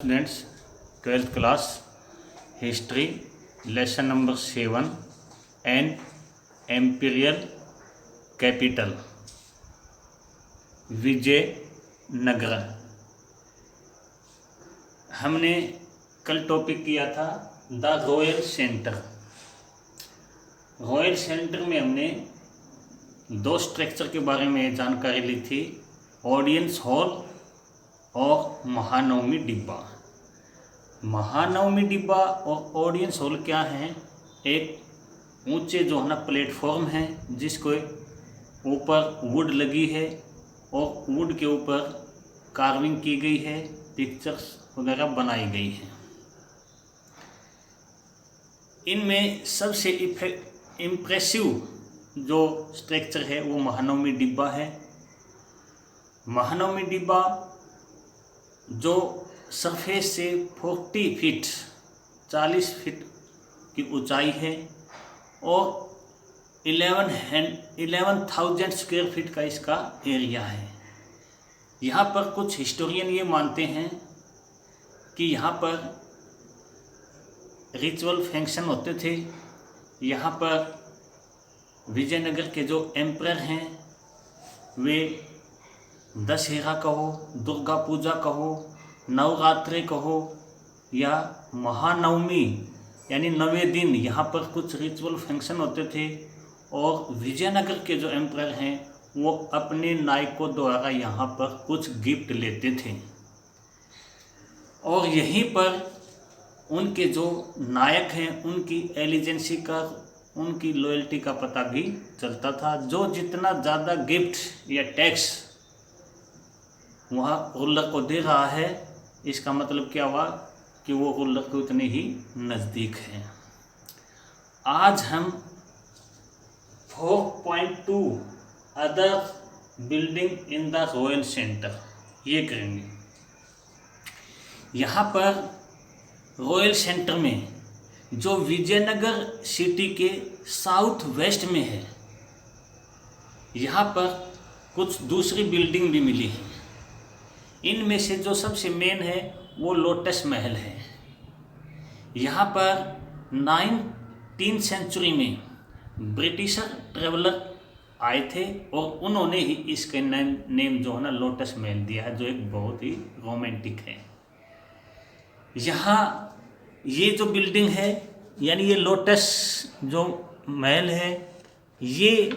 Students, 12th class history lesson number 7 an imperial capital Vijayanagar. हमने कल topic किया था the royal centre. Royal centre में हमने दो स्ट्रक्चर के बारे में जानकारी ली थी, ऑडियंस हॉल और महानवमी डिब्बा। महानवमी डिब्बा और ऑडियंस हॉल क्या हैं? एक ऊंचे जो है ना प्लेटफॉर्म है जिसको ऊपर वुड लगी है और वुड के ऊपर कार्विंग की गई है, पिक्चर्स वगैरह बनाई गई हैं। इनमें सबसे इम्प्रेसिव जो स्ट्रक्चर है वो महानवमी डिब्बा है। महानवमी डिब्बा जो सरफेस से 40 फीट 40 फीट की ऊंचाई है और 11,000 स्क्वायर फीट का इसका एरिया है। यहाँ पर कुछ हिस्टोरियन ये मानते हैं कि यहाँ पर रिचुअल फंक्शन होते थे। यहाँ पर विजयनगर के जो एम्परर हैं वे दशहरा कहो, दुर्गा पूजा कहो, नवरात्रि कहो या महानवमी यानी 9वें दिन यहाँ पर कुछ रिचुअल फंक्शन होते थे और विजयनगर के जो एम्परर हैं वो अपने नायकों द्वारा यहाँ पर कुछ गिफ्ट लेते थे और यहीं पर उनके जो नायक हैं उनकी एलिजेंसी का, उनकी लॉयल्टी का पता भी चलता था। जो जितना ज़्यादा गिफ्ट या टैक्स वहाँ रुलर को दे रहा है, इसका मतलब क्या हुआ कि वो रुलर को उतने ही नज़दीक है। आज हम 4.2 other building in the royal centre ये करेंगे। यहाँ पर रॉयल सेंटर में जो विजयनगर सिटी के साउथ वेस्ट में है, यहाँ पर कुछ दूसरी बिल्डिंग भी मिली है। इनमें से जो सबसे मेन है वो लोटस महल है। यहाँ पर 19th सेंचुरी में ब्रिटिशर ट्रेवलर आए थे और उन्होंने ही इसके नेम जो है ना लोटस महल दिया है, जो एक बहुत ही रोमांटिक है। यहाँ ये जो बिल्डिंग है यानी ये लोटस जो महल है, ये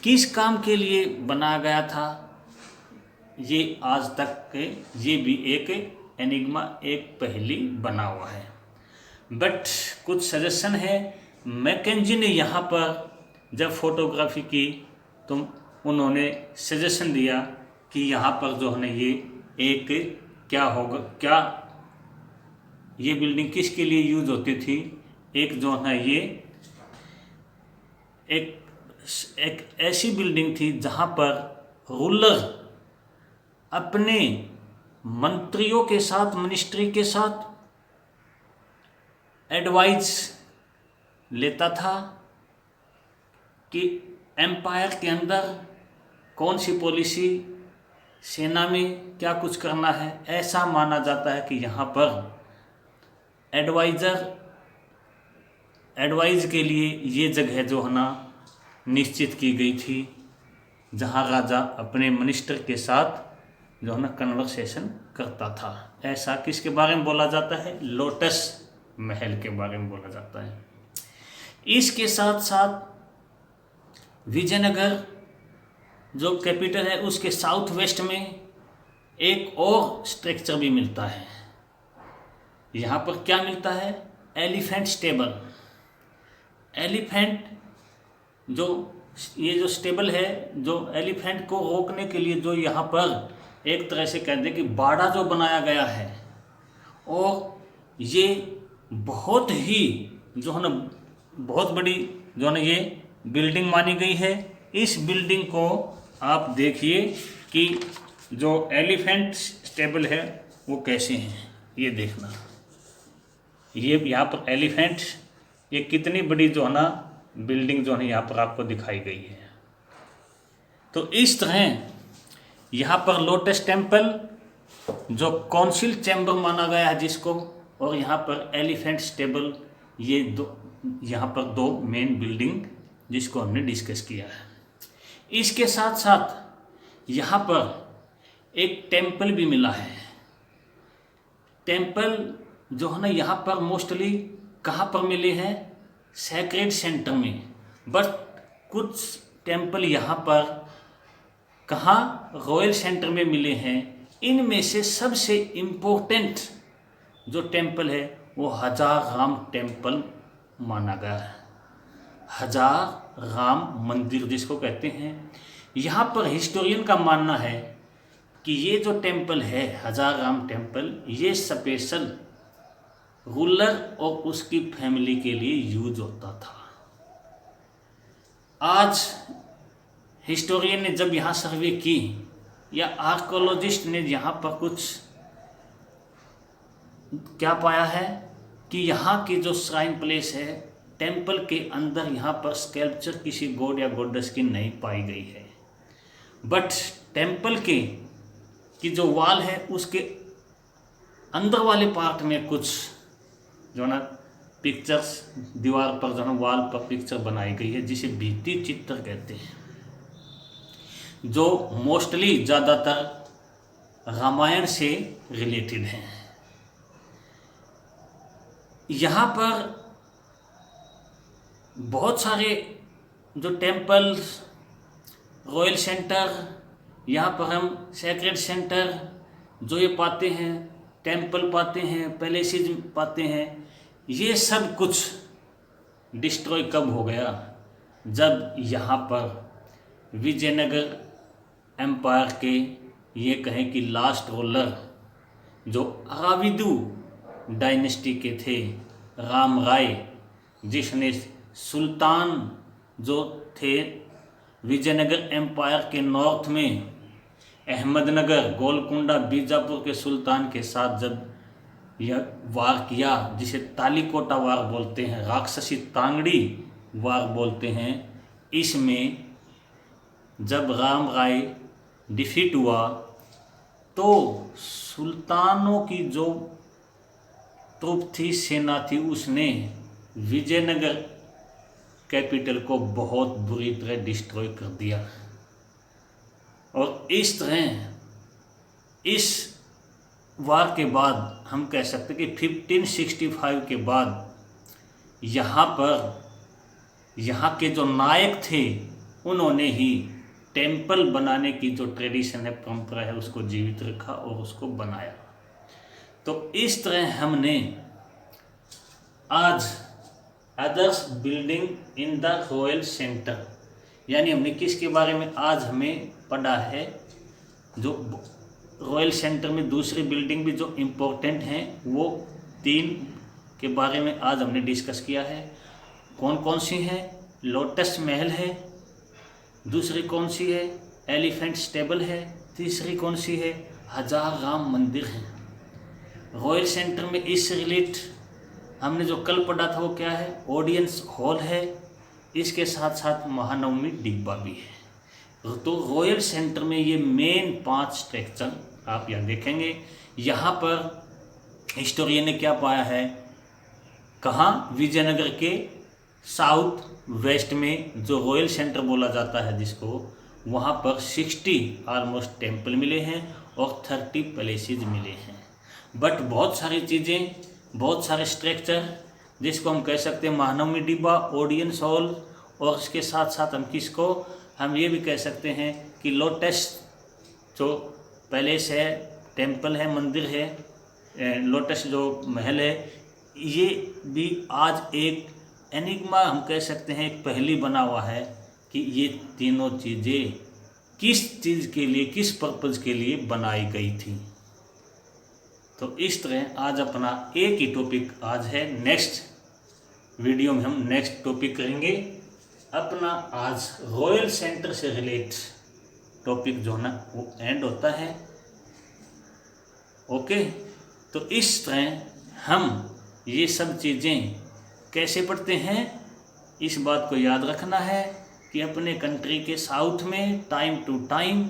किस काम के लिए बनाया गया था ये आज तक के ये भी एक एनिग्मा, एक पहेली बना हुआ है। बट कुछ सजेशन है। मैकेंजी ने यहाँ पर जब फोटोग्राफी की तो उन्होंने सजेशन दिया कि यहाँ पर जो है ना ये एक क्या होगा, क्या ये बिल्डिंग किसके लिए यूज होती थी। एक जो है ना ये एक ऐसी बिल्डिंग थी जहाँ पर रूलर अपने मंत्रियों के साथ, मिनिस्ट्री के साथ एडवाइस लेता था कि एम्पायर के अंदर कौन सी पॉलिसी, सेना में क्या कुछ करना है। ऐसा माना जाता है कि यहाँ पर एडवाइज के लिए ये जगह जो है ना निश्चित की गई थी, जहाँ राजा अपने मिनिस्टर के साथ जो है ना कन्वर्सेशन करता था। ऐसा किसके बारे में बोला जाता है? लोटस महल के बारे में बोला जाता है। इसके साथ साथ विजयनगर जो कैपिटल है उसके साउथ वेस्ट में एक और स्ट्रक्चर भी मिलता है। यहाँ पर क्या मिलता है? Elephant stable. एलिफेंट जो ये जो स्टेबल है, जो एलिफेंट को रोकने के लिए जो यहाँ पर एक तरह से कहते हैं कि बाड़ा जो बनाया गया है, और ये बहुत ही जो है ना बहुत बड़ी जो है ना ये बिल्डिंग मानी गई है। इस बिल्डिंग को आप देखिए कि जो एलिफेंट स्टेबल है वो कैसे हैं, ये देखना। ये यहाँ पर एलिफेंट, ये कितनी बड़ी जो है ना बिल्डिंग जो है यहाँ पर आपको दिखाई गई है। तो इस तरह यहाँ पर लोटस टेम्पल जो काउंसिल चैम्बर माना गया है जिसको, और यहाँ पर एलिफेंट स्टेबल, ये यहाँ पर दो मेन बिल्डिंग जिसको हमने डिस्कस किया है। इसके साथ साथ यहाँ पर एक टेम्पल भी मिला है। टेम्पल जो है ना यहाँ पर मोस्टली कहाँ पर मिले हैं, सैक्रेड सेंटर में, बट कुछ टेम्पल यहाँ पर कहाँ, रॉयल सेंटर में मिले हैं। इनमें से सबसे इम्पोर्टेंट जो टेम्पल है वो हजाराम टेम्पल माना गया है। हजाराम मंदिर जिसको कहते हैं। यहाँ पर हिस्टोरियन का मानना है कि ये जो टेम्पल है हजाराम टेम्पल, ये स्पेशल रूलर और उसकी फैमिली के लिए यूज होता था। आज हिस्टोरियन ने जब यहाँ सर्वे की या आर्कोलॉजिस्ट ने यहाँ पर कुछ क्या पाया है कि यहाँ की जो श्राइन प्लेस है, टेम्पल के अंदर यहाँ पर स्कल्पचर किसी गॉड या गॉडेस की नहीं पाई गई है, बट टेम्पल की जो वॉल है उसके अंदर वाले पार्ट में कुछ जो ना पिक्चर्स, दीवार पर जो ना वॉल पर पिक्चर बनाई गई है जिसे भित्ति चित्र कहते हैं, जो मोस्टली ज़्यादातर रामायण से रिलेटेड हैं। यहाँ पर बहुत सारे जो टेम्पल्स, रॉयल सेंटर, यहाँ पर हम सैक्रेड सेंटर जो ये पाते हैं, टेम्पल पाते हैं, पैलेसेस पाते हैं, ये सब कुछ डिस्ट्रॉय कब हो गया, जब यहाँ पर विजयनगर एम्पायर के ये कहें कि लास्ट रूलर जो अराविदु डायनेस्टी के थे, राम राय, जिसने सुल्तान जो थे विजयनगर एम्पायर के नॉर्थ में अहमदनगर, गोलकुंडा, बीजापुर के सुल्तान के साथ जब यह वार किया, जिसे तालीकोटा वार बोलते हैं, राक्षसी तांगड़ी वार बोलते हैं, इसमें जब राम राय डिफीट हुआ तो सुल्तानों की जो ट्रुप थी, सेना थी, उसने विजयनगर कैपिटल को बहुत बुरी तरह डिस्ट्रॉय कर दिया। और इस तरह इस वार के बाद हम कह सकते कि 1565 के बाद यहाँ के जो नायक थे उन्होंने ही टेम्पल बनाने की जो ट्रेडिशन है, परंपरा है, उसको जीवित रखा और उसको बनाया। तो इस तरह हमने आज others building in the royal centre, यानी हमने किसके बारे में आज हमें पढ़ा है, जो रॉयल सेंटर में दूसरी बिल्डिंग भी जो इम्पोर्टेंट हैं वो 3 के बारे में आज हमने डिस्कस किया है। कौन कौन सी हैं? लोटस महल है, दूसरी कौन सी है? एलिफेंट स्टेबल है, तीसरी कौन सी है? हजाराम मंदिर है। रॉयल सेंटर में इससे रिलेट हमने जो कल पढ़ा था वो क्या है? ऑडियंस हॉल है, इसके साथ साथ महानवमी डिब्बा भी है। तो रॉयल सेंटर में ये मेन 5 स्ट्रक्चर आप यहाँ देखेंगे। यहाँ पर हिस्टोरियन ने क्या पाया है, कहाँ? विजयनगर के साउथ वेस्ट में जो रॉयल सेंटर बोला जाता है जिसको, वहाँ पर 60 ऑलमोस्ट टेम्पल मिले हैं और 30 पैलेसेस मिले हैं। बट बहुत सारी चीज़ें, बहुत सारे स्ट्रक्चर जिसको हम कह सकते हैं महानवमी डिब्बा, ऑडियंस हॉल, और इसके साथ साथ हम ये भी कह सकते हैं कि लोटस जो पैलेस है, टेम्पल है, मंदिर है, लोटस जो महल है, ये भी आज एक एनिग्मा हम कह सकते हैं, एक पहेली बना हुआ है कि ये तीनों चीज़ें किस चीज़ के लिए, किस पर्पज़ के लिए बनाई गई थी। तो इस तरह आज अपना एक ही टॉपिक आज है। नेक्स्ट वीडियो में हम नेक्स्ट टॉपिक करेंगे अपना। आज रॉयल सेंटर से रिलेट टॉपिक जो है ना वो एंड होता है। ओके, तो इस तरह हम ये सब चीज़ें कैसे पढ़ते हैं, इस बात को याद रखना है कि अपने कंट्री के साउथ में टाइम टू टाइम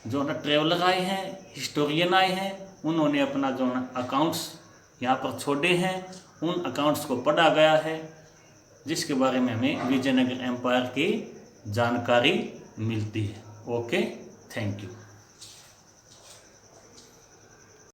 जो ना ट्रेवलर आए हैं, हिस्टोरियन आए हैं, उन्होंने अपना जो ना अकाउंट्स यहाँ पर छोड़े हैं, उन अकाउंट्स को पढ़ा गया है, जिसके बारे में हमें विजयनगर एम्पायर की जानकारी मिलती है। Okay, thank you.